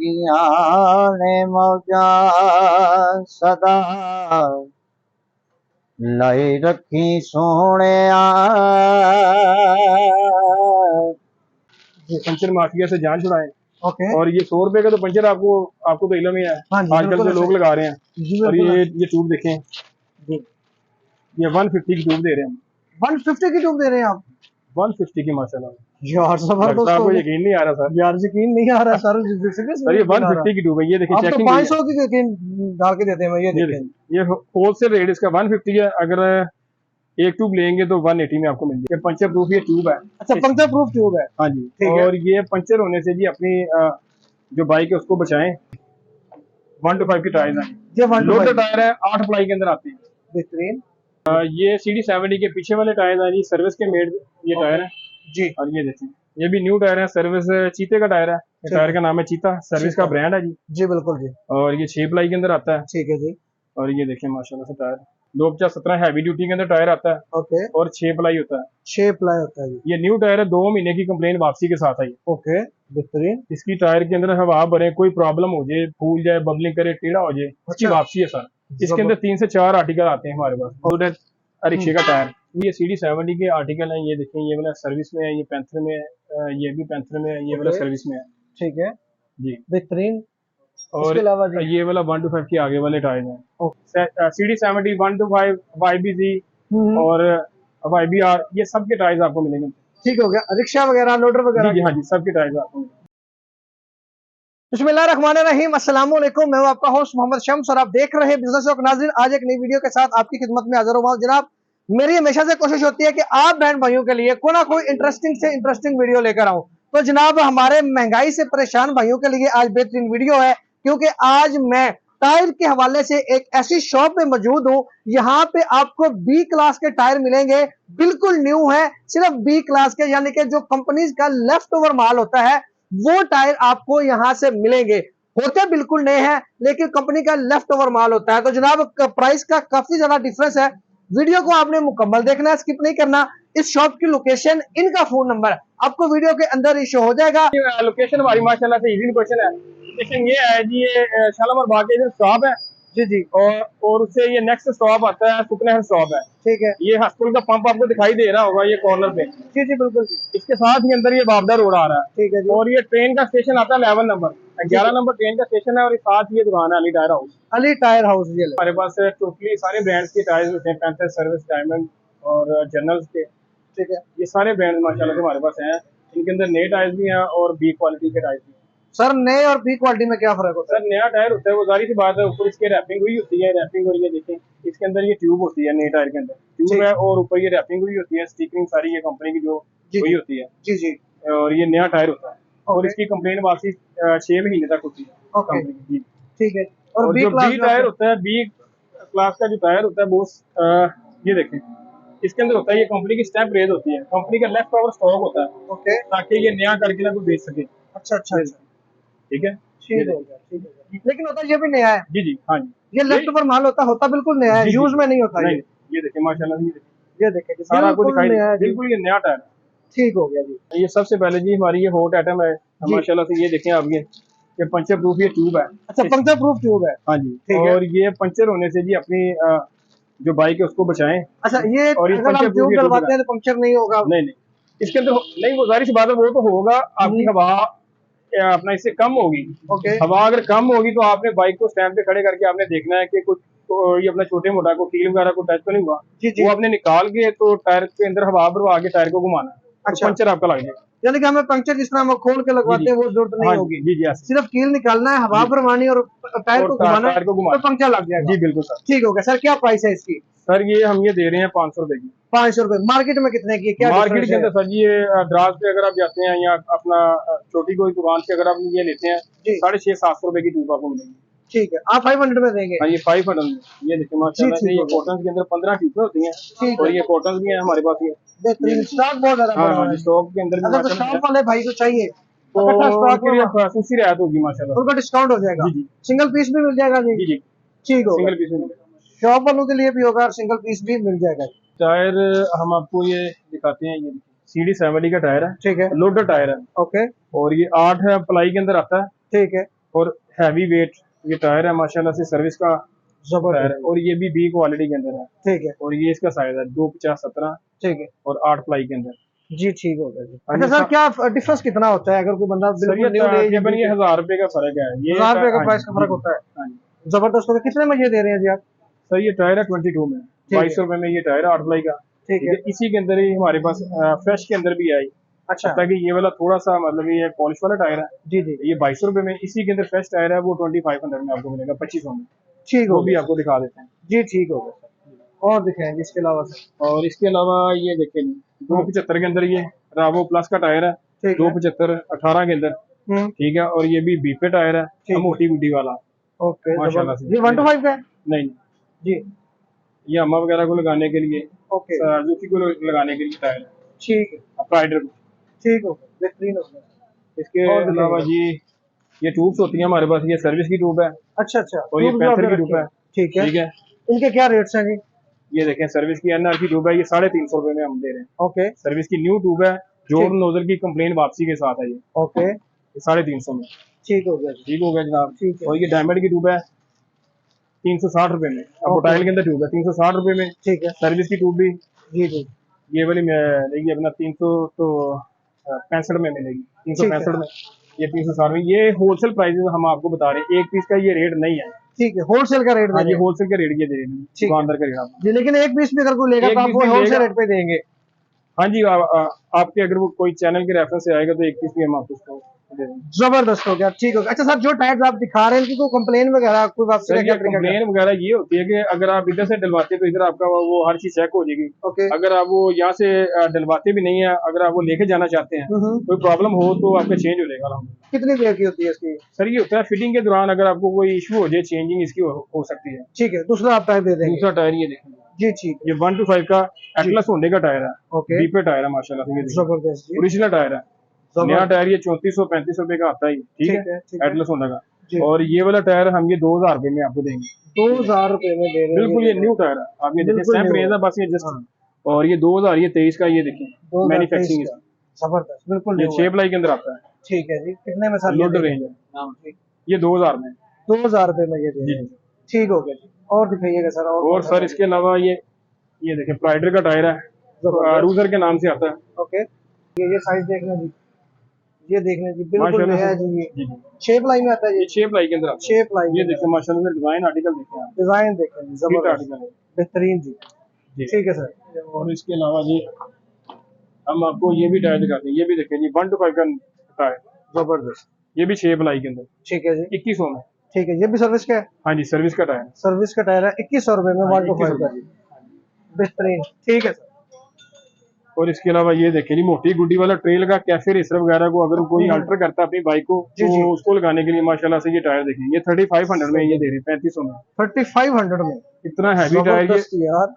लगिया ने मौजा सदा लाई रखी सोने। पंचर माफिया से जान छुड़ाएं। ओके। और ये 100 रुपए का तो पंचर आपको तो इल्म ही है। हाँ जी, आजकल जो लोग लगा रहे हैं। और ये ट्यूब देखें जी, ये 150 की ट्यूब दे रहे हैं। 150 की ट्यूब दे रहे हैं आप? 150 की माशाल्लाह यार जबरदस्त। आपको यकीन नहीं आ रहा सर? यार यकीन नहीं आ रहा सर। सर ये 150 की ट्यूब है। ये देखिए आप तो चेकिंग 500 की यकीन डाल के देते हैं। ये होलसेल रेट इसका 150 है। अगर एक ट्यूब लेंगे तो 180 में आपको मिल जाएगी। पंचर प्रूफ ये ट्यूब है। अच्छा, पंचर प्रूफ ट्यूब है। हाँ जी। और ये पंचर होने से जी अपनी जो बाइक है उसको बचाएं। 1 to 5 की टायर है। लोडेड टायर है, 8 प्लाई के अंदर आते हैं। बेहतरीन। ये CD70 के पीछे वाले टायर है जी, सर्विस के मेड ये टायर है जी। और ये देखें ये भी न्यू टायर है। सर्विस चीते का टायर है। टायर का नाम है चीता, सर्विस का ब्रांड है जी। जी बिल्कुल जी। और ये 6 प्लाई के अंदर आता है। ठीक है जी। और ये देखें माशाल्लाह से टायर 250-17 हैवी ड्यूटी के अंदर टायर आता है। ओके। और 6 प्लाई होता है। 6 प्लाई होता है जी। ये न्यू टायर है, 2 महीने की कंप्लेन वापसी के साथ आई। ओके, बेहतरीन। इसकी टायर के अंदर हवा भरे, कोई प्रॉब्लम हो जाए, फूल जाए, बबलिंग करे, टेढ़ा हो जाए, उसकी वापसी है सर। इसके अंदर 3 से 4 आर्टिकल आते हैं हमारे पास। रिक्शे का टायर ये CD70 के आर्टिकल हैं। ये देखें ये वाला सर्विस में है, ये पैंथर में है, ये भी पैंथर में है, ये वाला सर्विस में है। ठीक है जी, बेहतरीन। और ये वाला 1 to 5 के आगे वाले टायर हैं। CD70 1 to 5 YBZ और YBR ये सब के टायर्स आपको मिलेंगे। ठीक हो गया। रिक्शा वगैरह, लोडर वगैरह? जी हाँ जी, सब के टायर्स आपको मिलेंगे। बिस्मिल्लाहिर्रहमानिर्रहीम, अस्सलाम वालेकुम। मैं हूं आपका होस्ट मोहम्मद शम्स और आप देख रहे हैं बिजनेस टॉक। नाज़रीन, आज एक नई वीडियो के साथ आपकी खिदमत में हाजिर हुआ हूं। जनाब, मेरी हमेशा से कोशिश होती है कि आप बहन भाइयों के लिए कोई ना कोई इंटरेस्टिंग से इंटरेस्टिंग वीडियो लेकर आऊं। तो जनाब, हमारे महंगाई से परेशान भाइयों के लिए आज बेहतरीन वीडियो है, क्योंकि आज मैं टायर के हवाले से एक ऐसी शॉप पे मौजूद हूं। यहाँ पे आपको B क्लास के टायर मिलेंगे, बिल्कुल न्यू है, सिर्फ B क्लास के, यानी कि जो कंपनीज का लेफ्ट ओवर माल होता है वो टायर आपको यहाँ से मिलेंगे। होते बिल्कुल नए हैं लेकिन कंपनी का लेफ्ट ओवर माल होता है। तो जनाब, प्राइस का काफी ज्यादा डिफरेंस है। वीडियो को आपने मुकम्मल देखना है, स्किप नहीं करना। इस शॉप की लोकेशन, इनका फोन नंबर आपको वीडियो के अंदर ही शो हो जाएगा। लोकेशन हमारी माशाल्लाह से इजी लोकेशन है। लोकेशन ये है जी, ये शालामार बाग के इधर शॉप है जी जी। और उससे ये नेक्स्ट स्टॉप आता है सुकनहर स्टॉप है। ठीक है। ये हॉस्पिटल का पंप आपको दिखाई दे रहा होगा ये कॉर्नर पे। जी जी बिल्कुल। इसके साथ ही अंदर ये बाबदा रोड आ रहा है। ठीक है जी। और ये ट्रेन का स्टेशन आता है 11 नंबर, 11 नंबर ट्रेन का स्टेशन है। और साथ ये दुकान है Ali tyre house. Ali tyre house ये हमारे पास टोटली सारे ब्रांड्स के टायर्स होते हैं, पैंथर, सर्विस, डायमंड और जर्नल्स के। ठीक है। ये सारे ब्रांड माशाल्लाह से हमारे पास हैं। इनके अंदर नए टायर्स भी हैं और B क्वालिटी के टायर्स भी। सर, नए और B क्वालिटी में क्या फर्क होता है? सर, नया टायर होता है वो जाहिर सी बात है, ऊपर इसके रैपिंग हुई होती है। रैपिंग और ये देखें इसके अंदर ये ट्यूब होती है, नए टायर के अंदर ट्यूब है और ऊपर ये रैपिंग हुई होती है, स्टिकरिंग सारी ये कंपनी की जो हुई होती है। जी जी। और ये नया टायर होता है और इसकी कंप्लेन वापसी 6 महीने तक होती है कंपनी की। ठीक है। और जो B टायर होता है, B क्लास का जो टायर होता है वो ये देखें इसके अंदर होता है, ये कंपनी की स्टैम्प रेज होती है, कंपनी का लेफ्ट ओवर स्टॉक होता है। ओके। ताकि ये नया करके ना कोई बेच सके। अच्छा अच्छा। ठीक है। ठीक हो गया, ठीक है। लेकिन होता ये भी नया है? जी जी हाँ जी। ये लेफ्ट ओवर माल होता बिल्कुल नया है, यूज में नहीं होता। ये देखिए माशाल्लाह, ये देखिए सारा आपको दिखाई दे रहा है, बिल्कुल ये नया टायर है। ठीक हो गया जी। ये सबसे पहले जी हमारी ये हॉट आइटम है माशाल्लाह से। ये देखें आप, ये पंचर प्रूफ ये ट्यूब है। अच्छा, पंचर प्रूफ ट्यूब है? हाँ जी। और ये पंचर होने से जी अपनी जो बाइक है उसको बचाएं। अच्छा, ये और अगर आप ट्यूब डलवाते हैं तो पंचर नहीं होगा? नहीं नहीं, इसके अंदर नहीं, वो जाहिर सी बात है वो तो होगा। आपकी हवा अपना इससे कम होगी। ओके। हवा अगर कम होगी तो आपने बाइक को स्टैंड पे खड़े करके आपने देखना है कि कुछ ये अपना छोटे मोटा को कील वगैरह को टच तो नहीं हुआ। वो आपने निकाल के तो टायर के अंदर हवा भरवा के टायर को घुमाना। अच्छा। पंचर आपका लग जाएगा, यानी कि हमें पंचर जिस तरह हम खोल के लगवाते हैं वो जरूरत नहीं होगी। जी जी, सिर्फ कील निकालना है, हवा भरवानी और टायर को घुमाना है तो पंचर लग जाएगा। जी बिल्कुल सर। ठीक हो गया सर। क्या प्राइस है इसकी? सर ये हम ये दे रहे हैं 500 रुपए की। 500 रुपए। मार्केट में कितने की? क्या मार्केट के अंदर सर जी, ये द्रास पे अगर आप जाते हैं या अपना छोटी कोई दुकान से अगर आप ये लेते हैं 650-700 रुपए की ट्यूब आपको मिलेगी। ठीक है। आप 500 में देंगे? हाँ, ये 500 में। ये देखिए माशाल्लाह से ये कॉटन के अंदर 15 ट्यूबें होती हैं और ये कॉटन भी है हमारे पास। ये बेहतरीन स्टॉक बहुत ज्यादा बड़ा है स्टॉक के अंदर। अगर तो शॉप वाले भाई को चाहिए तो उसी रियायत होगी माशाल्लाह, उनका डिस्काउंट हो जाएगा। जी जी। सिंगल पीस भी मिल जाएगा? जी जी ठीक हो। सिंगल पीस भी मिलेगा, शॉप वालों के लिए भी होगा और सिंगल पीस भी मिल जाएगा। टायर हम आपको ये दिखाते हैं, ये CD70 का टायर है। ठीक है। लोडर टायर है। ओके। और ये 8 प्लाई के अंदर आता है। ठीक है। और हैवी वेट ये टायर है माशाल्लाह से, सर्विस का टायर जबरदस्त। है, और ये भी बी क्वालिटी के अंदर है। ठीक है और ये इसका साइज है 250-17 ठीक है और 8 प्लाई के अंदर। जी, ठीक हो गया जी। हाँ अच्छा जी, सर, क्या डिफरेंस कितना होता है अगर कोई बंदा सर ये बिल्कुल न्यू ले या तकरीबन ये 1000 रुपए का फर्क है, ये 1000 रुपए का हाँ प्राइस जी, का फर्क जी, होता है। हाँ जी। जबरदस्त हो गया। कितने में ये दे रहे हैं जी आप? सर ये टायर है 22 में, ठीक है 2200 रुपए में ये टायर है 8 प्लाई का। ठीक ठीक है। है, इसी के अंदर ही हमारे पास फ्रेश के अंदर भी आई, अच्छा ताकि ये वाला थोड़ा सा मतलब ये पॉलिश वाला टायर है, जी जी ये 2200 रुपए में। इसी के अंदर फ्रेश टायर है वो 2500 में आपको मिलेगा, 2500 में। ठीक वो हो भी गया आपको दिखा देते हैं। जी, ठीक हो गया सर। और दिखाएंगे इसके अलावा सर? और इसके अलावा ये देखिए 275 के अंदर ये रावो प्लस का टायर है, ठीक है 275-18 के अंदर। हम्म, ठीक है, और ये भी बीपे टायर है, ठीक है। मोटी गुड्डी वाला। ओके माशाल्लाह जबरदस्त। से। ये 1 to 5 का है नहीं, जी? ये अम्मा वगैरह को लगाने के लिए, ओके सुजुकी को लगाने के लिए टायर है, ठीक है राइडर को। ठीक हो गया, बेहतरीन हो गया। इसके और अलावा दिखाइए। जी ये ट्यूब्स होती हैं हमारे पास, ये सर्विस की ट्यूब है अच्छा अच्छा, और ये ट्यूब जो पैंथर आपने की ट्यूब रखी है। ठीक है। ठीक है, इनके क्या रेट्स हैं जी? ये देखें सर्विस की एनआर की ट्यूब है, ये 350 रुपए में हम दे रहे हैं। ओके सर्विस की न्यू ट्यूब है, जोर नोजल की कंप्लेन वापसी के साथ है, ये ओके 350 में। ठीक हो गया जी। ठीक हो गया जनाब। ठीक है और ये डायमंड की ट्यूब है 360 रुपए में, अब ओके। टाइल के अंदर ट्यूब है 360 रुपए में। ठीक है सर्विस की ट्यूब भी जी जी ये वाली मिलेगी अपना 365 में मिलेगी, ठीक है 365 में। ये 360 में, ये होलसेल प्राइसेस हम आपको बता रहे हैं, एक पीस का ये रेट नहीं है। ठीक है, होलसेल का रेट हाँ दे जी, रहे हैं होलसेल का रेट ये दे रहे हैं, ठीक है दुकानदार का रेट आपको। जी। लेकिन एक पीस भी अगर कोई लेगा एक तो आप पीस वो भी होलसेल लेगा। रेट पे देंगे? हाँ जी, आपके अगर वो कोई चैनल के रेफरेंस से आएगा तो एक पीस भी हम आपको उसको दे देंगे। जबरदस्त हो गया, ठीक हो गया। अच्छा सर, जो टायर्स आप दिखा रहे हैं इनकी कोई कंप्लेन वगैरह, कोई वापसी का सर क्या ये तरीका क्या? कंप्लेन वगैरह ये होती है कि अगर आप इधर से डलवाते तो इधर आपका वो हर चीज चेक हो जाएगी। ओके अगर आप वो यहाँ से डलवाते भी नहीं है, अगर आप वो लेके जाना चाहते हैं, कोई प्रॉब्लम हो तो आपका चेंज हो जाएगा अलहमदुलिल्लाह। कितनी देर की होती है इसकी? सर ये होता है फिटिंग के दौरान अगर आपको कोई इशू हो जाए, चेंजिंग इसकी हो सकती है। ठीक है, दूसरा आप टायर दे देंगे? दूसरा टायर ये देखेंगे, जी ठीक है ये 1 to 5 का एटलस होंडे का टायर है, ओके डीपे टायर है माशाल्लाह से, ये देखिए जबरदस्त जी ओरिजिनल टायर है। नया जबरदस्त। टायर ये 3435 रुपए का आता है, ठीक है ठीक है एटलस होंडा का। जी। और ये वाला टायर हम ये 2000 रुपए में आपको देंगे, 2000 रुपए में दे रहे हैं? बिल्कुल ये न्यू टायर है, आप ये देखिए बिल्कुल सैम new रेंज है। है बस ये जस्ट। हाँ। और ये 2023 का, ये देखिए 2023 मैन्युफैक्चरिंग का। जबरदस्त, बिल्कुल ये new 6 है। प्लाई के अंदर आता है, ठीक है जी। कितने में सर? लोड रेंज है, ये 2000 में। 2000 रुपए में ये दे जी रहे हैं? ठीक हो गया जी। और दिखाइएगा सर। और सर इसके अलावा ये देखिए प्राइडर का टायर है, रूजर के नाम से आता है। ओके, ये साइज देख लें जी, ये देख लें जी, बिल्कुल माशाल्लाह नया है से। जी। ये जी जी, शेप लाइन में आता है ये जी? 6 प्लाई के अंदर आता है। शेप लाइन ये देखिए माशाल्लाह से डिजाइन आर्टिकल देखिए आप, डिजाइन देख लें जी, हिट जबरदस्त आर्टिकल है बेहतरीन जी। जी। ठीक है सर। और इसके अलावा जी हम आपको ये भी टायर दिखाते हैं, ये भी देखिए जी 1 to 5 का टायर, जबरदस्त। ये भी 6 प्लाई के अंदर ठीक है जी 2100 में। ठीक है, ये भी सर्विस का है? हाँ जी, सर्विस का टायर। सर्विस का टायर है 2100 रुपए में, हाँ, 1 to 5 का 2100 बेहतरीन। ठीक है सर। और इसके अलावा ये देखिए जी मोटी गुड्डी वाला ट्रेल का कैफे रेसर वगैरह को अगर कोई अल्टर करता है अपनी बाइक को जी, जी। तो उसको लगाने के लिए माशाल्लाह से ये टायर देखिए, ये 3500 में ये दे रहे हैं, 3500 में। 3500 में? इतना हैवी टायर ये। जबरदस्त यार,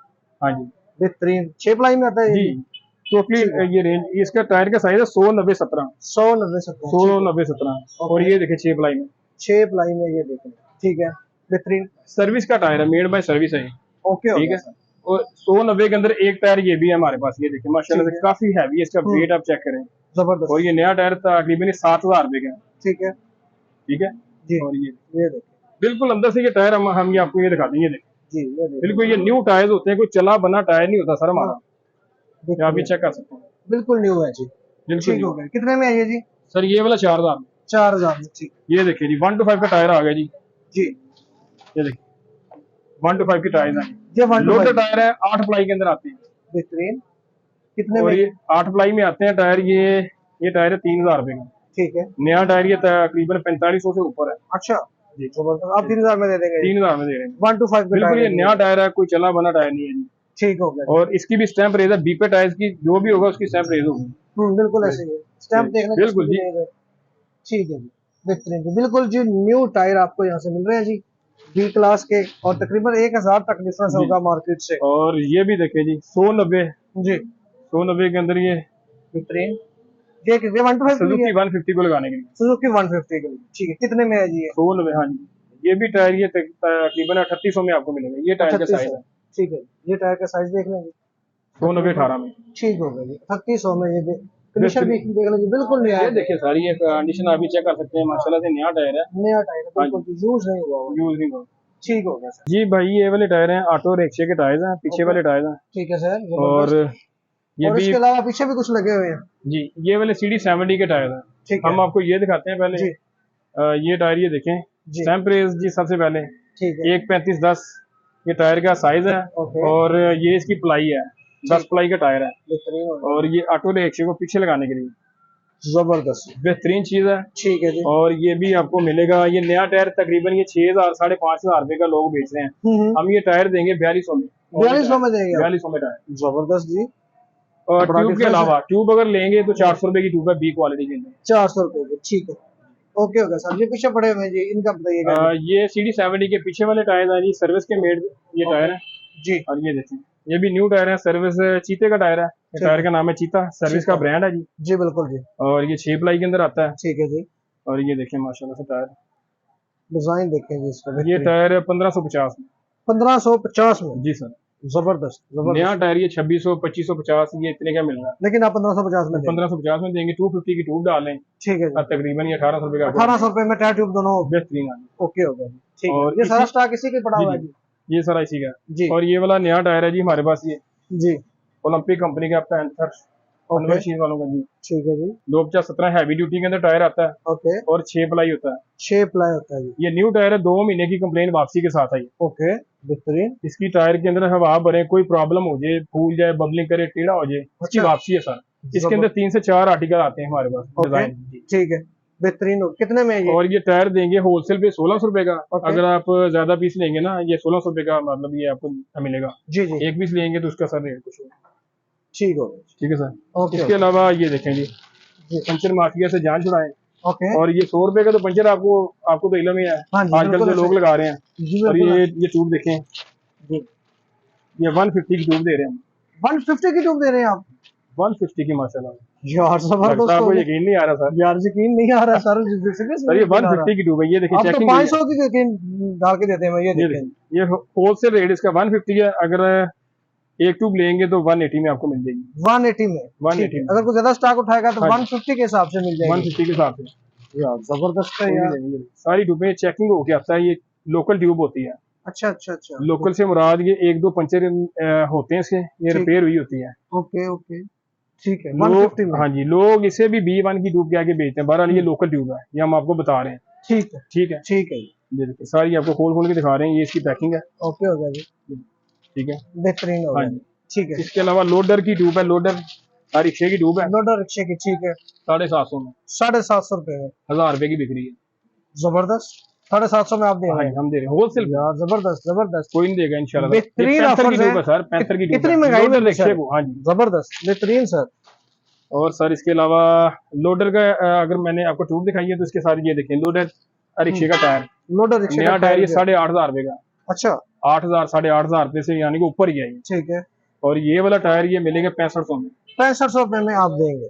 हाँ जी बेहतरीन। शेप लाइन में आता है जी, ये? टोटली ये रेंज इसका टायर का साइज है 100-90-17, 100-90-17। और ये देखिए 6 प्लाई में। शेप लाइन में ये देखें, ठीक है बेहतरीन। सर्विस का टायर है, मेड बाय सर्विस है ये, ओके हो ठीक गया है। सर। और 190 के अंदर एक टायर ये भी है हमारे पास, ये देखिए माशाल्लाह ठीक से है। काफी हैवी है, इसका वेट आप चेक करें। जबरदस्त। और ये नया टायर तकरीबन 7000 रुपए का है, ठीक है ठीक है। जी, और ये ये देखिए बिल्कुल अंदर से ये टायर हम ये आपको ये दिखा देंगे, देखिए जी, ये देखिए बिल्कुल ये न्यू टायर होते हैं, कोई चला बना टायर नहीं होता सर हमारा, ये आप ये बेहतरीन। चेक कर सकते हैं, बिल्कुल न्यू है जी। बिल्कुल ठीक हो गया। कितने में है ये जी? सर ये वाला 4000 में। 4000 में। ठीक ये देखिए जी 1 to 5 का टायर आ गया जी, जी, ये देखिए 1 to 5 की टायर है, ये 1 to लोड 5 टायर है, 8 प्लाई के अंदर आते हैं। बेहतरीन। कितने और में? ये 8 प्लाई में आते हैं टायर, ये टायर है 3000 रुपए का। ठीक है। नया टायर ये तकरीबन 4500 से ऊपर है अच्छा जी, जबरदस्त। आप 3000 में दे देंगे? 3000 में दे रहे हैं, 1 to 5 का बिल्कुल ये टायर नया टायर है, कोई चला बना टायर नहीं है जी। ठीक हो गया। और इसकी भी स्टैंप रेज है, बीपे टायर्स की जो भी होगा उसकी स्टैंप रेज होगी। बिल्कुल ऐसे ही है, स्टैंप देखने बिल्कुल जी। ठीक है जी, बेहतरीन जी। बिल्कुल जी, न्यू टायर आपको यहाँ से मिल रहे हैं जी, बी क्लास के, और तकरीबन 1000 तक डिफरेंस जी। होगा मार्केट से। और ये भी देखिए जी 190 जी 190 के अंदर ये बेहतरीन। ये 1 to 5 सुजुकी 150 को लगाने के लिए, सुजुकी 150 के लिए। ठीक है, कितने में है जी ये? 190। हाँ जी, ये भी टायर ये तकरीबन 3800 में आपको मिलेगा, ये टायर का 3800। साइज है ठीक है, ये टायर का साइज देख लेंगे। 190-18 में। ठीक हो गया जी, 3800 में ये फिनिशर भी देख लीजिए, बिल्कुल नया ये है। देखिए सारी ये कंडीशन आप भी चेक कर सकते हैं, माशाल्लाह से नया टायर है, नया टायर है, बिल्कुल यूज नहीं हुआ हुआ। यूज नहीं हुआ। ठीक हो गया सर। जी भाई ये वाले टायर हैं ऑटो रिक्शे के टायर हैं, पीछे वाले टायर हैं। ठीक है सर, और जबरदस्त। ये और भी इसके अलावा पीछे भी कुछ लगे हुए हैं। जी ये वाले CD70 के टायर हैं। ठीक है। हम आपको ये दिखाते हैं पहले। जी ये टायर ये देखें, जी स्टैम्प रेस जी सबसे पहले ठीक है। 1.35-10 ये टायर का साइज है। ओके। और ये इसकी प्लाई है, 10 प्लाई का टायर है। बेहतरीन हो गया। और ये ऑटो रिक्शे को पीछे लगाने के लिए जबरदस्त। बेहतरीन चीज है। ठीक है जी। और ये भी आपको मिलेगा, ये नया टायर तकरीबन ये 6,000 5,500 रुपए का लोग बेच रहे हैं। हम ये टायर देंगे 4200 में। 4200 में देंगे? 4200 में टायर। जबरदस्त जी। और बड़ा ट्यूब के difference अलावा ट्यूब अगर लेंगे तो 400 रुपए की ट्यूब है, बी क्वालिटी के लिए। 400 रुपए की, ठीक है। ओके ओके सर, ये पीछे पड़े हुए हैं जी, इनका बताइएगा। ये CD70 के पीछे वाले टायर है जी, सर्विस के मेड ये टायर है जी। और ये देखें ये भी न्यू टायर है, सर्विस चीते का टायर है। टायर का नाम है चीता, सर्विस का ब्रांड है जी। जी बिल्कुल जी। और ये 6 प्लाई के अंदर आता है। ठीक है जी। और ये देखें माशाल्लाह से टायर, डिजाइन देखें जी इसका। ये टायर 1550 में। 1550 में? जी सर। जबरदस्त जबरदस्त। नया टायर ये 2600 2550 ये इतने का मिल रहा है, लेकिन आप 1550 में देंगे? 1550 में देंगे। 250 की ट्यूब डाल लें, ठीक है जी। तकरीबन ये 1800 रुपए का 1800 रुपए में टायर ट्यूब दोनों? बेहतरीन है। ओके हो गया जी, ठीक है। और ये सारा स्टॉक इसी के पड़ा हुआ है जी जी? ये सारा इसी का जी। और ये वाला नया टायर है जी हमारे पास, ये जी ओलंपिक कंपनी का पैंथर कन्वर्शन वालों का जी। ठीक है जी। 2017 हैवी ड्यूटी के अंदर टायर आता है। ओके। और 6 प्लाई होता है। 6 प्लाई होता है जी। ये न्यू टायर है, 2 महीने की कंप्लेन वापसी के साथ आई। ओके, बेहतरीन। इसकी टायर के अंदर हवा भरे, कोई प्रॉब्लम हो जाए, फूल जाए, बबलिंग करे, टेढ़ा हो जाए, इसकी वापसी है सर। इसके अंदर 3 से 4 आर्टिकल आते हैं हमारे पास डिजाइन। ठीक है, बेहतरीन हो। कितने में ये? और ये टायर देंगे होलसेल पे 1600 रुपए का। अगर आप ज्यादा पीस लेंगे ना, ये 1600 रुपए का मतलब ये आपको मिलेगा। जी जी। एक पीस लेंगे तो उसका सर रेट कुछ होगा। ठीक हो, ठीक है सर। ओके। इसके अलावा ये देखें जी, पंचर माफिया से जान छुड़ाएं। ओके। और ये 100 रुपए का तो पंचर आपको तो इलम ही है, हाँ जी, आजकल जो लोग लगा रहे हैं। जी और बिल्कुल। ये ट्यूब देखें जी। ये 150 की ट्यूब दे रहे हैं हम। 150 की ट्यूब दे रहे हैं आप? 150 की माशाल्लाह। यार जबरदस्त। आपको यकीन नहीं आ रहा सर? यार यकीन नहीं आ रहा सर। सर ये 150 की ट्यूब है, ये देखिए आप तो चेकिंग 500 की यकीन डाल के देते हैं। ये देखें, ये होलसेल रेट इसका 150 है। अगर एक ट्यूब लेंगे तो 180 में आपको मिल जाएगी। 180 में? 180 में। अगर कोई ज्यादा स्टॉक उठाएगा तो हाँ 150 के हिसाब से मिल जाएगी? 150 के हिसाब से। यार जबरदस्त है यार। सारी ट्यूबें चेकिंग होके आता है, ये लोकल ट्यूब होती है। अच्छा अच्छा अच्छा। लोकल से मुराद ये 1-2 पंचर होते हैं इसके, ये रिपेयर हुई होती है। ओके ओके, ठीक है। लोग 150 में? हाँ जी, लोग इसे भी B1 की ट्यूब के आगे बेचते हैं। बहरहाल ये लोकल ट्यूब है, ये हम आपको बता रहे हैं। ठीक है ठीक है ठीक है। ये देखिए सारी आपको खोल के दिखा रहे हैं, ये इसकी पैकिंग है। ओके हो गया जी, ठीक है, बेहतरीन हो हाँ गया। जी। ठीक है। इसके अलावा लोडर की ट्यूब है, लोडर रिक्शे की ट्यूब है, लोडर रिक्शे की, ठीक है। 750 में, 750 रुपए में? 1000 रुपए की बिक रही है। जबरदस्त। 750 में आप दे हाँ रहे जी, हैं? हम दे रहे हैं होलसेल। यार जबरदस्त जबरदस्त। कोई नहीं देगा इंशाल्लाह। बेहतरीन पैंथर की ऑफर्स ट्यूब है हैं। सर, पैंथर की ट्यूब इतनी है। महंगाई में लोडर रिक्शे को, हाँ जी जबरदस्त, बेहतरीन सर। और सर इसके अलावा लोडर का अगर मैंने आपको ट्यूब दिखाई है तो इसके साथ ये देखें, लोडर रिक्शे का टायर, लोडर रिक्शे नया का टायर ये है। 8,500 रुपए का। अच्छा, 8,000 8,500 रुपए से यानी कि ऊपर ही है ये। ठीक है। और ये वाला टायर ये मिलेगा 6500 में। 6500 रुपए में आप देंगे?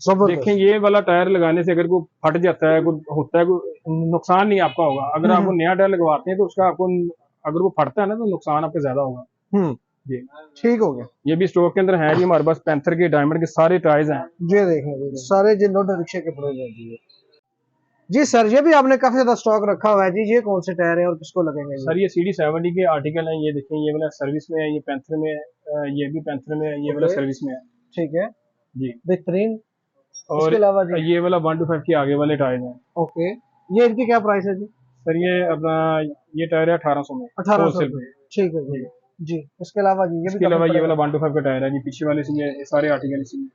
जबरदस्त। देखें ये वाला टायर लगाने से अगर कोई फट जाता है, कोई होता है, कोई नुकसान नहीं आपका होगा। अगर आप वो नया टायर लगवाते हैं तो उसका आपको अगर वो फटता है ना तो नुकसान आपका ज्यादा होगा। जी ठीक हो गया। ये भी स्टॉक के अंदर है जी हमारे पास, पैंथर के, डायमंड के सारे टायर्स हैं। ये देखें सारे जी लोडर रिक्शे के पड़े हुए हैं जी। सर ये भी आपने काफी ज्यादा स्टॉक रखा हुआ है जी, ये कौन से टायर है और किसको लगेंगे? सर ये CD70 के आर्टिकल हैं, ये देखें ये वाला सर्विस में है, ये पैंथर में है, ये भी पैंथर में है, ये वाला सर्विस में है। ठीक है जी बेहतरीन। और इसके अलावा जी ये वाला 125 के आगे वाले टायर हैं। ओके, ये इनकी क्या प्राइस है जी? सर ये अपना ये टायर है 1800 में, 1800 होलसेल पे। ठीक है जी जी। इसके अलावा जी ये इसके अलावा ये वाला 125 का टायर है जी, पीछे वाले इसमें सारे आर्टिकल इसी में।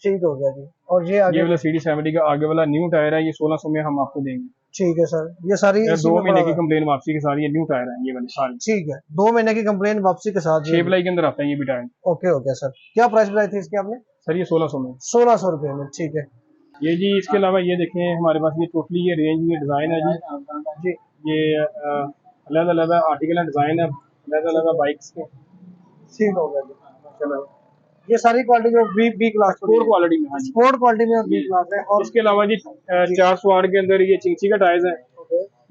ठीक हो गया जी। और ये आगे ये वाला CD70 का आगे वाला न्यू टायर है, ये 1600 में हम आपको देंगे। ठीक है सर, ये सारी 2 महीने की कंप्लेन वापसी के साथ ये न्यू टायर है ये वाले सारे। ठीक है, 2 महीने की कंप्लेन वापसी के साथ 6 प्लाई के अंदर आता है ये भी टायर। ओके हो गया सर। क्या प्राइस बताई थी इसकी आपने? सर ये 1600 में। 1600 रुपए में, ठीक है। ये जी इसके अलावा ये देखें हमारे पास ये टोटली ये रेंज, ये डिजाइन है जी, ये अलग अलग आर्टिकल डिजाइन है, अलग अलग बाइक्स के। ठीक हो गया जी। चलो ये सारी क्वालिटी जो बी क्लास स्पोर्ट क्वालिटी में, हाँ जी स्पोर्ट क्वालिटी में और बी क्लास है। और इसके अलावा जी 400 आर के अंदर ये चिंची का टायर्स है।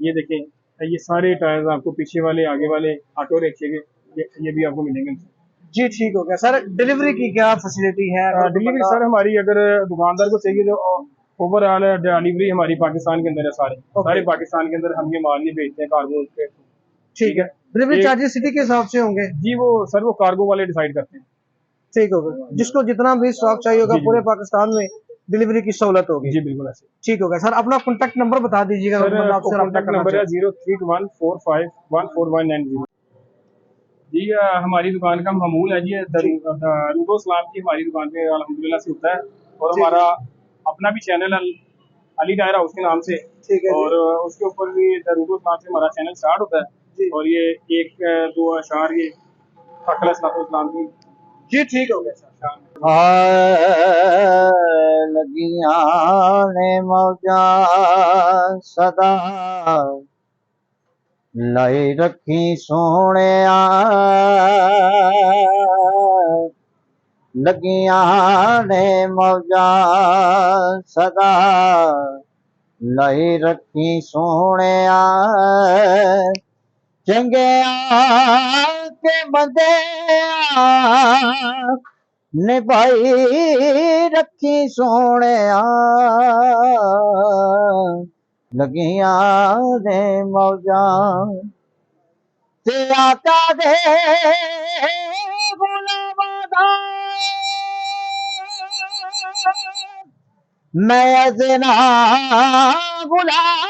ये देखें ये सारे टायर्स आपको पीछे वाले, आगे वाले, ऑटो रिक्शे के, ये भी आपको मिलेंगे। जी ठीक हो गया सर। डिलीवरी की क्या फैसिलिटी है? अगर कोई डिलीवरी बंदा- सर हमारी अगर दुकानदार को चाहिए तो ओवरऑल डिलीवरी हमारी पाकिस्तान के अंदर है सारे Okay. सारे पाकिस्तान के अंदर हम ये माल नहीं बेचते हैं कार्गो के। ठीक है। डिलीवरी एक- चार्जेस सिटी के हिसाब से होंगे? जी वो सर वो कार्गो वाले डिसाइड करते हैं। ठीक हो गया। जिसको जितना भी स्टॉक चाहिए होगा जी, जी, पूरे जी। पाकिस्तान में डिलीवरी की सहूलत होगी। जी बिल्कुल ऐसे। ठीक हो गया सर। अपना कॉन्टैक्ट नंबर बता दीजिएगा अगर सर बंदा आपसे रब्ता कॉन्टैक्ट करना नंबर है चाहे। 0314514190। जी हमारी दुकान का मामूल है जी दरूदो सलाम की हमारी दुकान पे अल्हम्दुलिल्लाह से होता है। और ठीक है। हमारा अपना भी चैनल है अली डायर हाउस के नाम से। ठीक है जी। और उसके ऊपर भी दरूदो सलाम से हमारा चैनल स्टार्ट होता जी। है। और ये एक दो अशार ये इस्लाम की। जी ठीक हो गया सर। लगियां ने मौजा सदा लाई रखी सोने लगियां ने मौजा सदा लाई रखी सोने चंगे के बंदे निभाई रखी सोने लगियां ने मौजा ते आका दे गुलामां दा मैं अजना गुलाम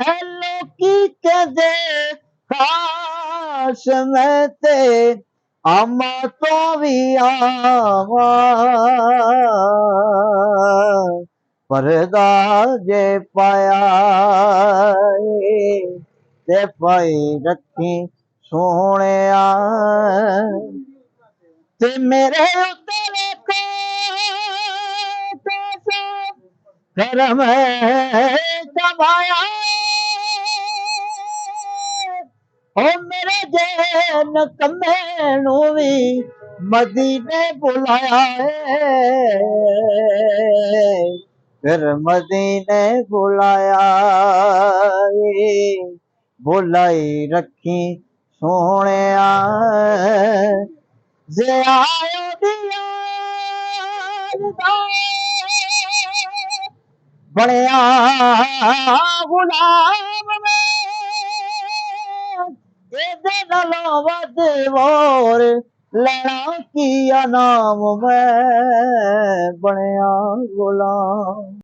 लोकी कहते काश मैं ते अम्मा तो भी आवा परदा जे पाया ते पाई रखी सोने ते मेरे उत्ते करम कमाया ओ मेरे जैन कम्मे नू भी मदीने बुलाया फिर मदीने बुलाया बुलाई रखी सोने जे आयो दिया बड़िया गुलाम में वध वोर लेना किया नाम में बड़िया गुलाम।